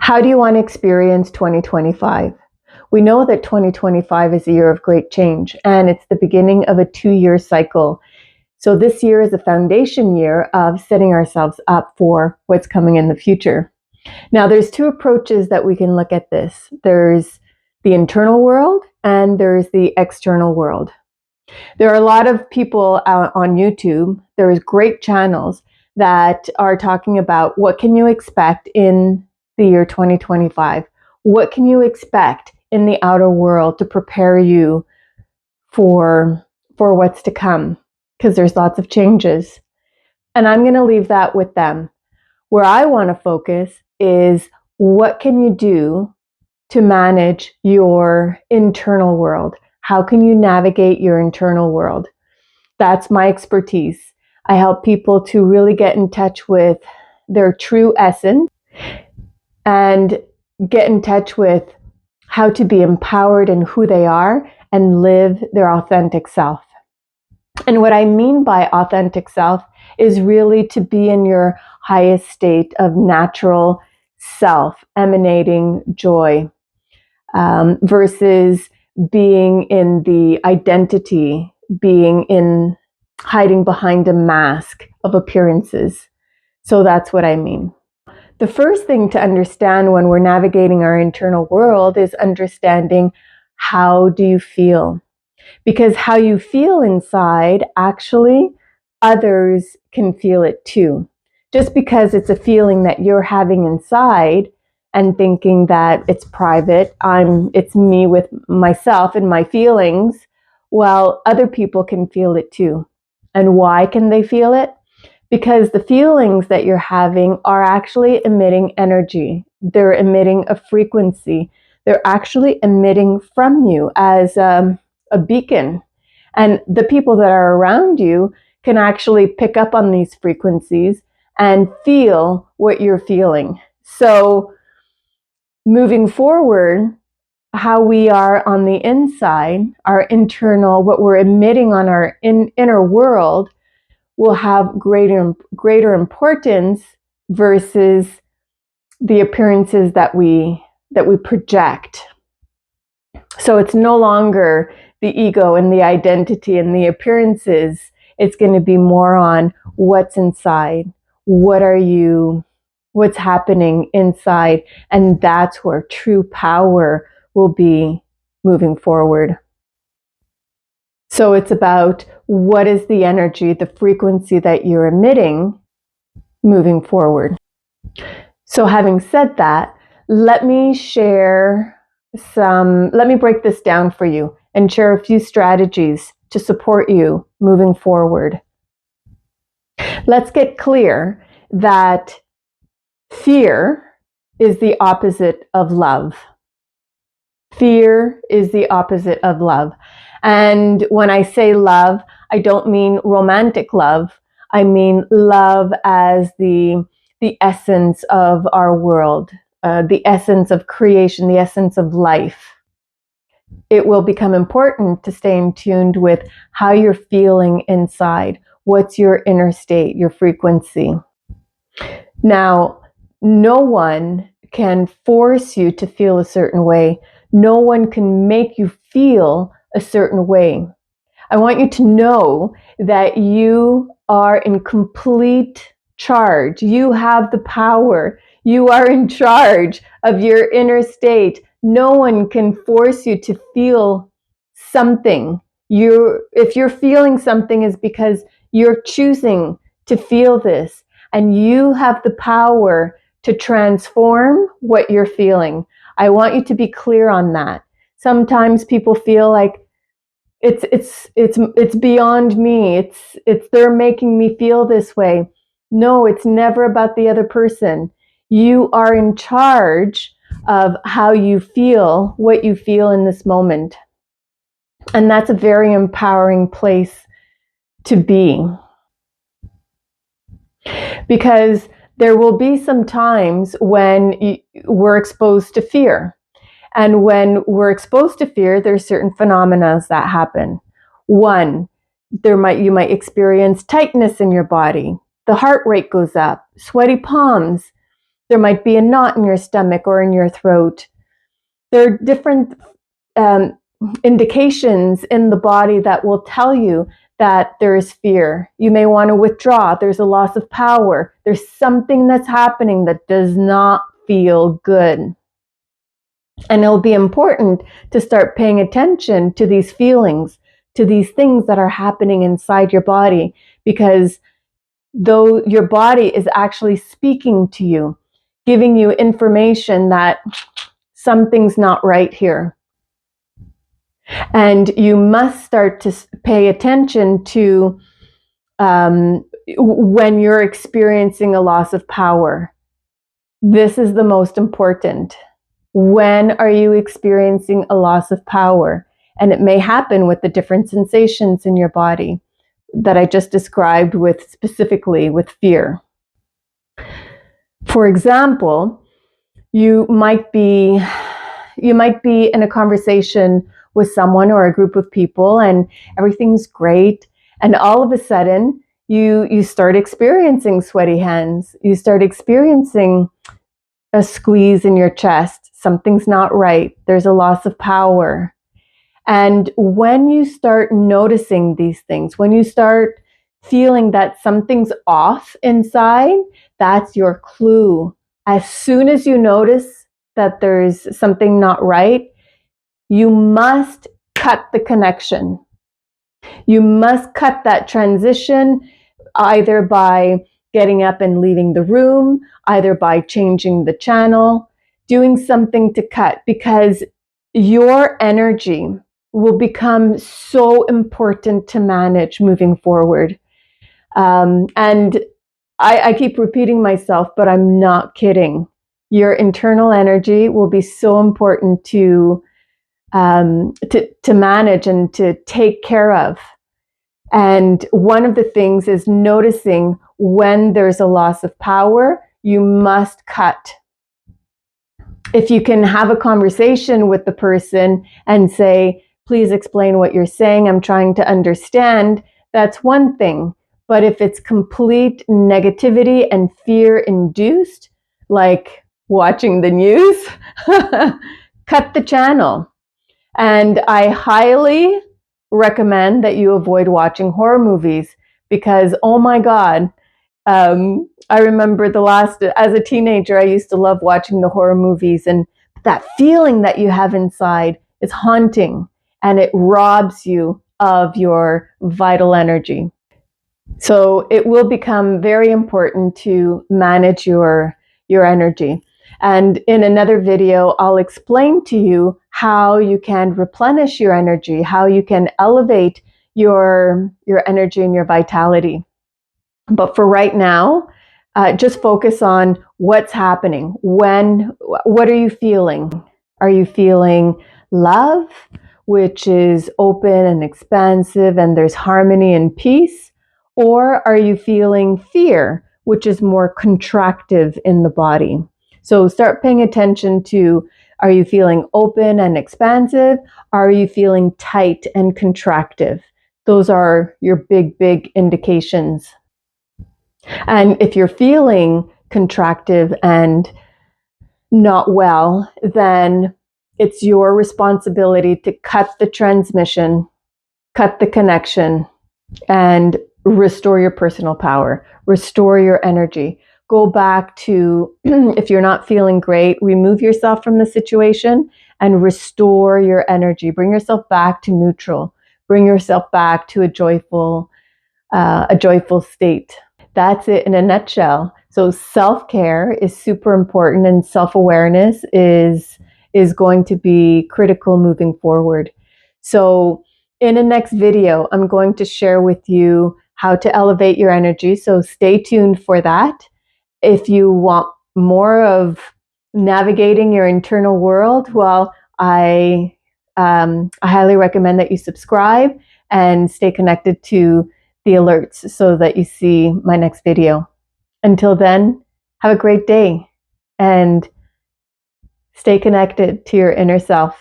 How do you want to experience 2025? We know that 2025 is a year of great change, and it's the beginning of a 2-year cycle. So this year is a foundation year of setting ourselves up for what's coming in the future. Now, there's two approaches that we can look at this. There's the internal world and there's the external world. There are a lot of people on YouTube. There's great channels that are talking about what can you expect in the year 2025. What can you expect in the outer world to prepare you for what's to come? Because there's lots of changes. And I'm going to leave that with them. Where I want to focus is what can you do to manage your internal world? How can you navigate your internal world? That's my expertise. I help people to really get in touch with their true essence and get in touch with how to be empowered in who they are and live their authentic self. And what I mean by authentic self is really to be in your highest state of natural self, emanating joy, versus being in the identity, being in hiding behind a mask of appearances. So that's what I mean. The first thing to understand when we're navigating our internal world is understanding, how do you feel? Because how you feel inside, actually, others can feel it too. Just because it's a feeling that you're having inside and thinking that it's private, it's me with myself and my feelings, well, other people can feel it too. And why can they feel it? Because the feelings that you're having are actually emitting energy. They're emitting a frequency. They're actually emitting from you as a beacon. And the people that are around you can actually pick up on these frequencies and feel what you're feeling. So moving forward, how we are on the inside, our internal, what we're emitting on our inner world, will have greater importance versus the appearances that we project. So it's no longer the ego and the identity and the appearances. It's going to be more on what's inside. What's happening inside? And that's where true power will be moving forward. So it's about what is the energy, the frequency that you're emitting moving forward. So having said that, let me break this down for you and share a few strategies to support you moving forward. Let's get clear that fear is the opposite of love. Fear is the opposite of love. And when I say love, I don't mean romantic love. I mean love as the essence of our world, the essence of creation, the essence of life. It will become important to stay in tune with how you're feeling inside. What's your inner state, your frequency? Now, no one can force you to feel a certain way. No one can make you feel a certain way. I want you to know that you are in complete charge. You have the power. You are in charge of your inner state. No one can force you to feel something. If you're feeling something, is because you're choosing to feel this, and you have the power to transform what you're feeling. I want you to be clear on that. Sometimes people feel like it's beyond me. They're making me feel this way. No, it's never about the other person. You are in charge of how you feel, what you feel in this moment. And that's a very empowering place to be. Because there will be some times when we're exposed to fear. And when we're exposed to fear, there's certain phenomena that happen. One, you might experience tightness in your body. The heart rate goes up, sweaty palms. There might be a knot in your stomach or in your throat. There are different indications in the body that will tell you that there is fear. You may want to withdraw. There's a loss of power. There's something that's happening that does not feel good. And it'll be important to start paying attention to these feelings, to these things that are happening inside your body, because though your body is actually speaking to you, giving you information that something's not right here. And you must start to pay attention to when you're experiencing a loss of power. This is the most important. When are you experiencing a loss of power? And it may happen with the different sensations in your body that I just described, with specifically with fear. For example, you might be in a conversation with someone or a group of people, and everything's great, and all of a sudden you start experiencing sweaty hands. You start experiencing a squeeze in your chest. Something's not right. There's a loss of power. And when you start noticing these things, when you start feeling that something's off inside, that's your clue. As soon as you notice that there's something not right, you must cut the connection. You must cut that transition, either by getting up and leaving the room, either by changing the channel, doing something to cut, because your energy will become so important to manage moving forward. And I keep repeating myself, but I'm not kidding. Your internal energy will be so important to manage and to take care of. And one of the things is noticing when there's a loss of power, you must cut. If you can have a conversation with the person and say, please explain what you're saying, I'm trying to understand, that's one thing. But if it's complete negativity and fear induced, like watching the news, cut the channel. And I highly recommend that you avoid watching horror movies, because, oh my God, I remember as a teenager, I used to love watching the horror movies, and that feeling that you have inside is haunting, and it robs you of your vital energy. So it will become very important to manage your energy. And in another video, I'll explain to you how you can replenish your energy, how you can elevate your energy and your vitality. But for right now, just focus on what's happening. What are you feeling? Are you feeling love, which is open and expansive and there's harmony and peace? Or are you feeling fear, which is more contractive in the body? So start paying attention to, are you feeling open and expansive? Are you feeling tight and contractive? Those are your big indications. And if you're feeling contractive and not well, then it's your responsibility to cut the transmission, cut the connection, and restore your personal power, restore your energy. Go back to, if you're not feeling great, remove yourself from the situation and restore your energy. Bring yourself back to neutral. Bring yourself back to a joyful state. That's it in a nutshell. So self-care is super important, and self-awareness is going to be critical moving forward. So in the next video, I'm going to share with you how to elevate your energy. So stay tuned for that. If you want more of navigating your internal world, well, I highly recommend that you subscribe and stay connected to the alerts so that you see my next video. Until then, have a great day and stay connected to your inner self.